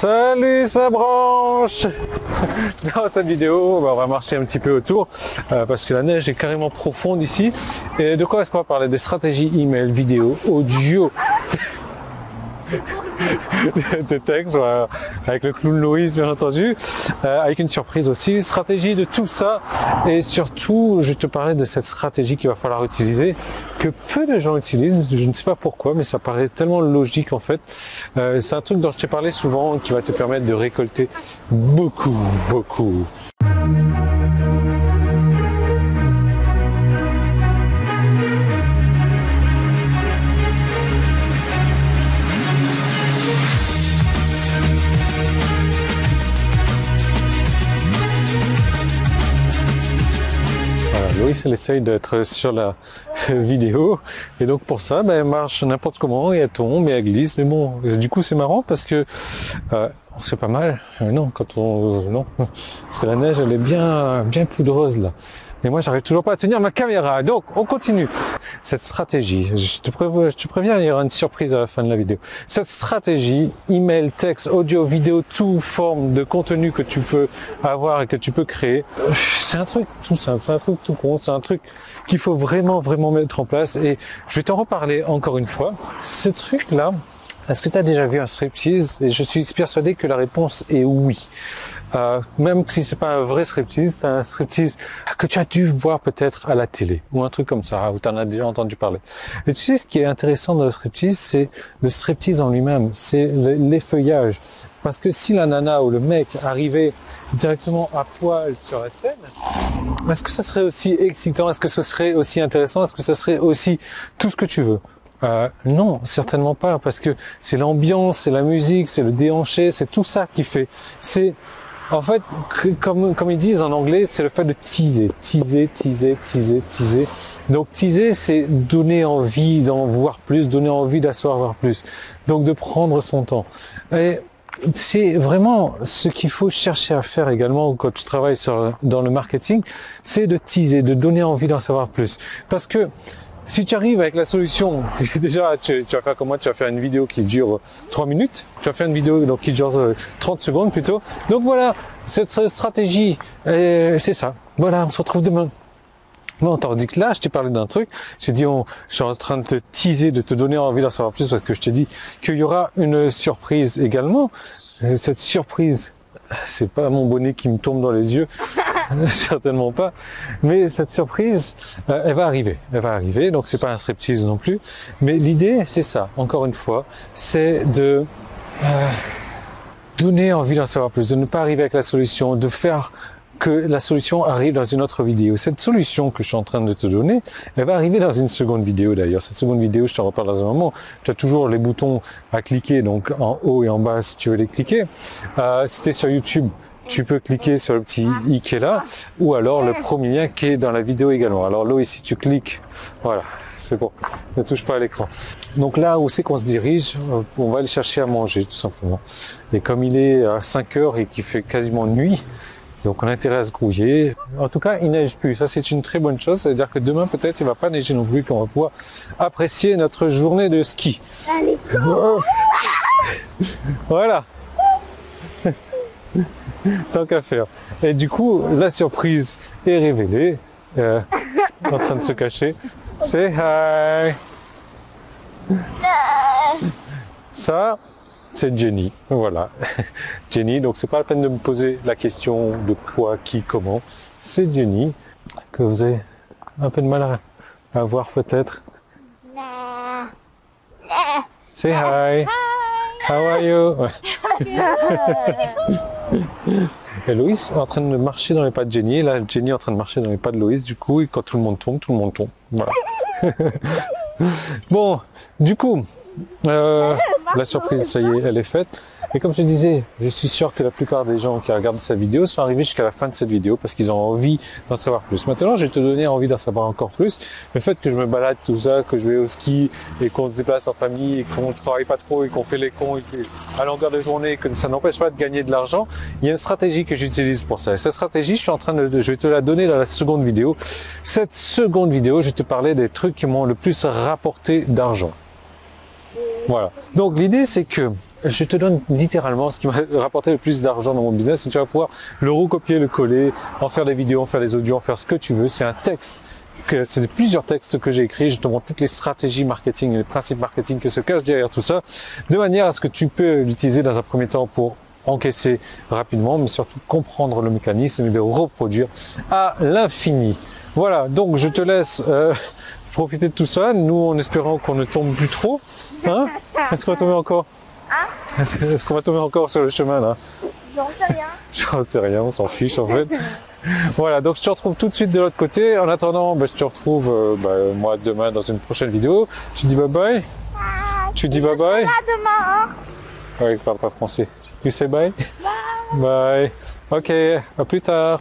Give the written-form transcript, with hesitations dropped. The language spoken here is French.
Salut sa branche. Dans cette vidéo, on va marcher un petit peu autour parce que la neige est carrément profonde ici. Et de quoi est-ce qu'on va parler? Des stratégies email, vidéo, audio, de texte, avec le clown Loïs bien entendu, avec une surprise aussi, stratégie de tout ça. Et surtout, je te parlais de cette stratégie qu'il va falloir utiliser, que peu de gens utilisent, je ne sais pas pourquoi, mais ça paraît tellement logique en fait. C'est un truc dont je t'ai parlé souvent, qui va te permettre de récolter beaucoup. Loïs, elle essaye d'être sur la vidéo et donc pour ça, elle marche n'importe comment et elle tombe et elle glisse. Mais bon, du coup c'est marrant parce que c'est pas mal. Non, parce que la neige elle est bien poudreuse là. Mais moi j'arrive toujours pas à tenir ma caméra. Donc on continue. Cette stratégie, je te préviens, il y aura une surprise à la fin de la vidéo. Cette stratégie, email, texte, audio, vidéo, toute forme de contenu que tu peux avoir et que tu peux créer, c'est un truc tout simple, c'est un truc tout con, c'est un truc qu'il faut vraiment mettre en place. Et je vais t'en reparler encore une fois. Ce truc-là, est-ce que tu as déjà vu un striptease? Et je suis persuadé que la réponse est oui. Même si c'est pas un vrai striptease, c'est un striptease que tu as dû voir peut-être à la télé ou un truc comme ça, où tu en as déjà entendu parler. Et tu sais, ce qui est intéressant dans le striptease, c'est le striptease en lui-même, c'est l'effeuillage. Parce que si la nana ou le mec arrivait directement à poil sur la scène, est-ce que ça serait aussi excitant? Est-ce que ce serait aussi intéressant? Est-ce que ça serait aussi tout ce que tu veux? Non, certainement pas, parce que c'est l'ambiance, c'est la musique, c'est le déhanché, c'est tout ça qui fait. C'est en fait, comme ils disent en anglais, c'est le fait de teaser. Donc teaser, c'est donner envie d'en voir plus, donner envie d'asseoir plus. Donc de prendre son temps. Et c'est vraiment ce qu'il faut chercher à faire également quand tu travailles dans le marketing, c'est de teaser, de donner envie d'en savoir plus. Parce que si tu arrives avec la solution, déjà tu vas faire comme moi, tu vas faire une vidéo qui dure 3 minutes, tu vas faire une vidéo donc, qui dure 30 secondes plutôt. Donc voilà, cette stratégie, c'est ça. Voilà, on se retrouve demain. Bon, tandis que là, je t'ai parlé d'un truc, je suis en train de te teaser, de te donner envie d'en savoir plus parce que je t'ai dit qu'il y aura une surprise également. Cette surprise, c'est pas mon bonnet qui me tombe dans les yeux. Certainement pas, mais cette surprise elle va arriver, donc c'est pas un striptease non plus, mais l'idée c'est ça, encore une fois, c'est de donner envie d'en savoir plus, de ne pas arriver avec la solution, de faire que la solution arrive dans une autre vidéo. Cette solution que je suis en train de te donner, elle va arriver dans une seconde vidéo d'ailleurs. Cette seconde vidéo, je t'en reparle dans un moment. Tu as toujours les boutons à cliquer, donc en haut et en bas si tu veux les cliquer. Si tu es sur YouTube, tu peux cliquer sur le petit i qui est là, ou alors le premier lien qui est dans la vidéo également. Alors là, ici, tu cliques, voilà, c'est bon, ne touche pas à l'écran. Donc là où c'est qu'on se dirige, on va aller chercher à manger, tout simplement. Et comme il est à 5 heures et qu'il fait quasiment nuit, donc on a intérêt à se grouiller. En tout cas, il neige plus, ça c'est une très bonne chose, ça veut dire que demain peut-être il va pas neiger non plus, qu'on va pouvoir apprécier notre journée de ski. Voilà. Tant qu'à faire. Et du coup, la surprise est révélée. En train de se cacher. Say hi. Ça, c'est Jenny. Voilà. Jenny, donc c'est pas la peine de me poser la question de quoi, qui, comment. C'est Jenny que vous avez un peu de mal à voir peut-être. Say hi. How are you? Et Loïs est en train de marcher dans les pas de Jenny. Et là, Jenny est en train de marcher dans les pas de Loïs. Du coup, et quand tout le monde tombe, Voilà. Bon, du coup, la surprise, ça y est, elle est faite. Et comme je te disais, je suis sûr que la plupart des gens qui regardent cette vidéo sont arrivés jusqu'à la fin de cette vidéo parce qu'ils ont envie d'en savoir plus. Maintenant, je vais te donner envie d'en savoir encore plus. Le fait que je me balade, tout ça, que je vais au ski et qu'on se déplace en famille et qu'on ne travaille pas trop et qu'on fait les cons à longueur de journée, que ça n'empêche pas de gagner de l'argent, il y a une stratégie que j'utilise pour ça. Et cette stratégie, je vais te la donner dans la seconde vidéo. Cette seconde vidéo, je vais te parler des trucs qui m'ont le plus rapporté d'argent. Voilà. Donc l'idée, c'est que je te donne littéralement ce qui m'a rapporté le plus d'argent dans mon business et tu vas pouvoir le recopier, le coller, en faire des vidéos, en faire des audios, en faire ce que tu veux. C'est un texte, c'est plusieurs textes que j'ai écrits. Je te montre toutes les stratégies marketing et les principes marketing que se cachent derrière tout ça, de manière à ce que tu peux l'utiliser dans un premier temps pour encaisser rapidement, mais surtout comprendre le mécanisme et le reproduire à l'infini. Voilà, donc je te laisse profiter de tout ça, nous en espérant qu'on ne tombe plus trop. Hein? Est-ce qu'on va tomber encore? Est-ce qu'on va tomber encore sur le chemin là? J'en sais rien. J'en sais rien, on s'en fiche en fait. Voilà, donc je te retrouve tout de suite de l'autre côté. En attendant, je te retrouve moi demain dans une prochaine vidéo. Tu dis bye bye? Tu dis bye bye? À demain. Ouais, il parle pas français. Tu sais bye? Bye. Bye. Ok, à plus tard.